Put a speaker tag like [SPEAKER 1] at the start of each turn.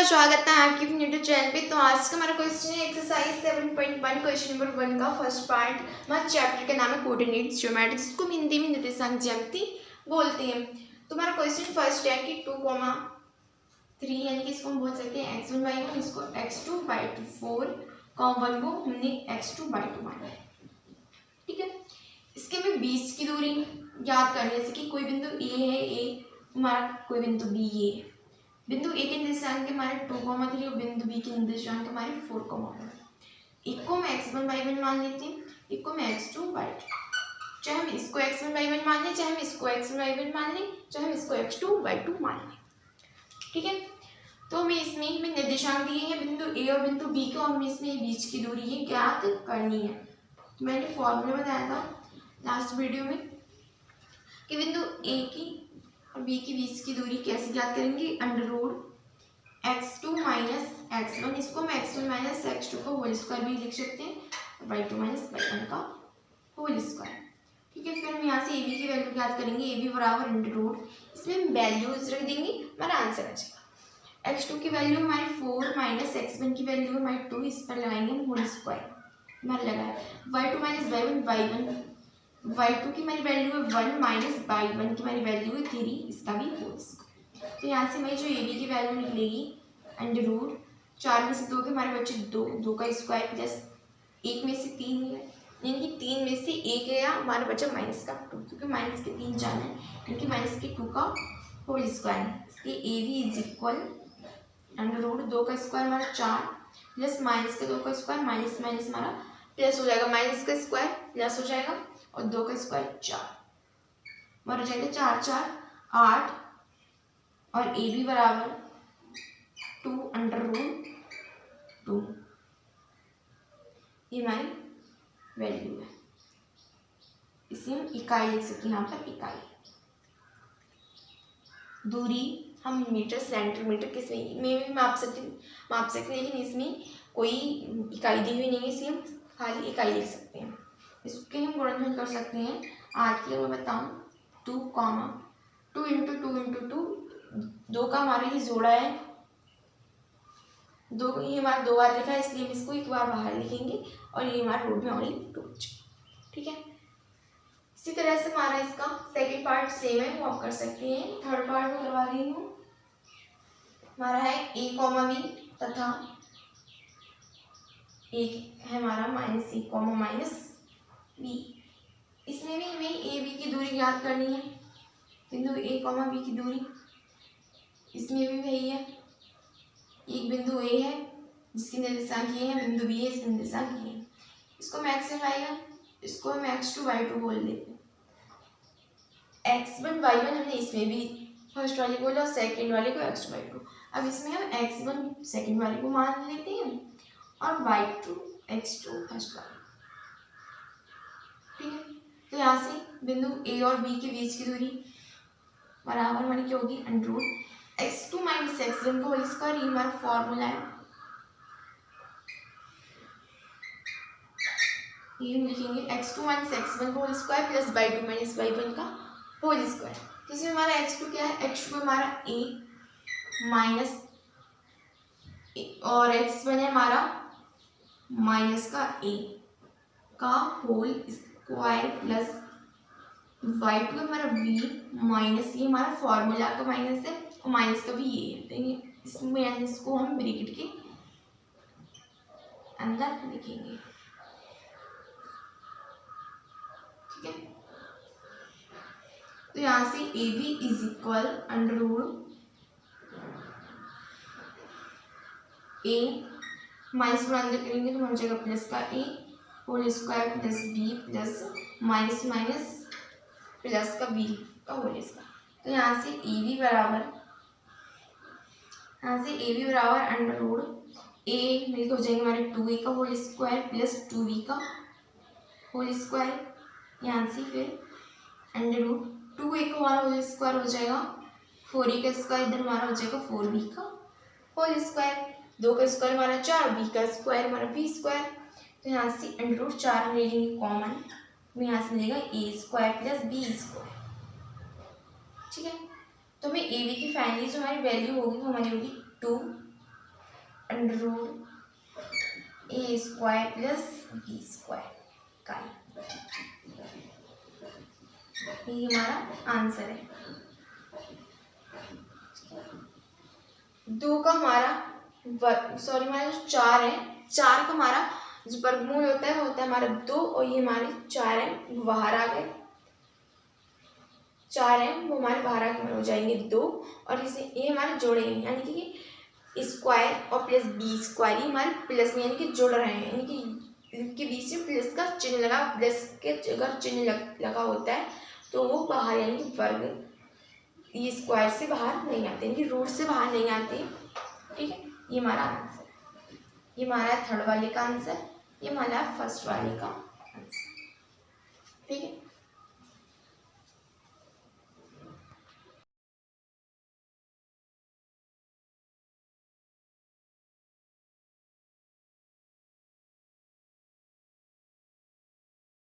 [SPEAKER 1] स्वागत है आपके अपने यूट्यूब चैनल पे। तो आज का हमारा क्वेश्चन है एक्सरसाइज 7.1 क्वेश्चन नंबर 1 का फर्स्ट पार्ट। हमारे चैप्टर का नाम है कोऑर्डिनेट्स ज्योमेट्री, जिसको हम हिंदी में निर्देशांक ज्यामिति बोलते हैं। तो हमारा क्वेश्चन फर्स्ट है कि 2,3 यानी कि इसको हम बोल सकते हैं x1/1, इसको x2/2, 4, 1 को हमने x2/2 माना है। ठीक है, इसके में बीच की दूरी याद करनी है, जैसे कि कोई बिंदु ए है, ए हमारा कोई बिंदु बी ए है। बिंदु ए के निर्देशांक हमारे 2,3 और बिंदु बी के निर्देशांक हमारे 4,1। एक को हम x1/1 मान लेते हैं, एक को हम x2/2। चाहे हम इसको x1/1 मान लें, चाहे हम इसको x1/1 मान लें, चाहे हम इसको x2/2 मान लें। ठीक है, तो हमें इसमें हमें निर्देशांक दिए हैं बिंदु ए और बिंदु बी को, हमें इसमें बीच की दूरी है ज्ञात करनी है। तो मैंने फॉर्मूला बताया था लास्ट वीडियो में कि बिंदु ए की और बी के बीच की दूरी कैसे ज्ञात करेंगे, √x2 - x1, इसको हम x1 - x2 का होल स्क्वायर भी लिख सकते हैं, और y2 - y1 का होल स्क्वायर। ठीक है, फिर हम यहाँ से ए बी की वैल्यू ज्ञात करेंगे, ए बी बराबर √, इसमें हम वैल्यूज रख देंगे, हमारा आंसर आ जाएगा। x2 की वैल्यू हमारी 4 - x1 की वैल्यू हमारी 2, इस पर लगाएंगे हम होल स्क्वायर, हमारा लगाया y2 - y1 y1, y2 की हमारी वैल्यू है 1 माइनस y1 की हमारी वैल्यू है 3, इसका भी होल स्क्वायर। तो यहाँ से हमारी जो ए बी की वैल्यू निकलेगी √4 में से 2 के हमारे बच्चे 2 का स्क्वायर प्लस 1 में से 3 है, यानी कि 3 में से 1 गया, हमारा बचा माइनस का 2, क्योंकि माइनस के 3 जाना है, यानी कि माइनस के 2 का होल स्क्वायर है। इसलिए ए बी इज इक्वल √2 का स्क्वायर हमारा 4 प्लस माइनस का 2 का स्क्वायर, माइनस माइनस हमारा प्लस हो जाएगा, माइनस का स्क्वायर प्लस हो जाएगा और 2 का स्क्वायर 4, हमारा हो जाएगा 4 4 8, और ए बी बराबर 2 ये हमारी वैल्यू है। इसे हम इकाई लिख सकते हैं, यहाँ पर इकाई दूरी हम मीटर सेंटीमीटर किस में भी माप सकते हैं, लेकिन इसमें कोई इकाई दी हुई नहीं है, इसे हम खाली इकाई लिख सकते हैं। इसके हम गुणनफल कर सकते हैं। आज के लिए मैं बताऊँ 2, 2 × 2 × 2, 2 का हमारा ये जोड़ा है, 2 ये हमारा 2 बार लिखा है, इसलिए हम इसको एक बार बाहर लिखेंगे और ये हमारा रूट में ओनली 2। ठीक है, इसी तरह से हमारा इसका सेकेंड पार्ट सेम है, वो आप कर सकते हैं। थर्ड पार्ट में करवा रही हूँ, हमारा है a, b तथा एक है हमारा -a, -b। इसमें भी हमें ए बी की दूरी ज्ञात करनी है, बिंदु a, b की दूरी, इसमें भी वही है। एक बिंदु a है जिसकी निर्देशांक ये है, बिंदु b है इसकी निर्देशांक ये है, इसको हम x आएगा, इसको हम x2/2 बोल देते हैं। x1/1 हमने इसमें भी फर्स्ट वाले को बोला और सेकेंड वाले को x2/2। अब इसमें हम x1 सेकेंड वाले को मान लेते हैं और y2 x2 फर्स्ट वाले। ठीक है, तो यहाँ से बिंदु a और b के बीच की दूरी बराबर हमारी क्या होगी, √x2 - x1 का होल स्क्वायर, ये हमारा फॉर्मूला है। ये हम लिखेंगे x2 - x1 का whole square plus y2 - y1 का होल स्क्वायर। तो इसमें हमारा x2 क्या है, x2 हमारा a माइनस और x1 है हमारा माइनस का a का होल स्क्वायर प्लस y2 हमारा b माइनस, ये हमारा फॉर्मूला का माइनस है और माइनस का भी ये है, तो इसमें इसको हम ब्रैकेट के अंदर लिखेंगे। ठीक है, तो यहाँ से a b is equal √a minus को अंदर करेंगे तो बन जाएगा प्लस का a whole square plus b plus minus minus plus का b का होल स्क्वायर। तो यहाँ से ए बी बराबर √a मिलकर हो जाएंगे हमारे 2a का होल स्क्वायर प्लस 2b का होल स्क्वायर। यहाँ से फिर √2a का हमारा होल स्क्वायर हो जाएगा, 4a का स्क्वायर इधर हमारा हो जाएगा 4b का होल स्क्वायर, 2 का स्क्वायर हमारा 4, b का स्क्वायर हमारा b स्क्वायर। तो यहाँ से √4 ले लेंगे कॉमन, तो यहाँ से मिलेगा a² प्लस b²। ठीक है, तो हमें ए बी की फाइनली जो हमारी वैल्यू होगी वो हमारी होगी 2 अंडर रूट ए स्क्वायर प्लस बी स्क्वायर का ये हमारा आंसर है। 2 का हमारा हमारा जो 4 है, 4 का हमारा जो वर्गमूल होता है वो होता है हमारा 2 और ये हमारे 4 है वो बाहर आ गए, 4 है वो हमारे बाहर आके हो जाएंगे 2 और इसे ये हमारे जोड़ेंगे यानी कि स्क्वायर और प्लस बी स्क्वायर ये हमारे प्लस में यानी कि जुड़ रहे हैं, यानी कि इनके बीच में प्लस का चिन्ह लगा, प्लस के अगर चिन्ह लगा होता है तो वो बाहर यानी कि वर्ग ये स्क्वायर से बाहर नहीं आते, यानी रूट से बाहर नहीं आते। ठीक है, ये हमारा आंसर, ये हमारा थर्ड वाले का आंसर, ये हमारा फर्स्ट वाले का आंसर। ठीक है।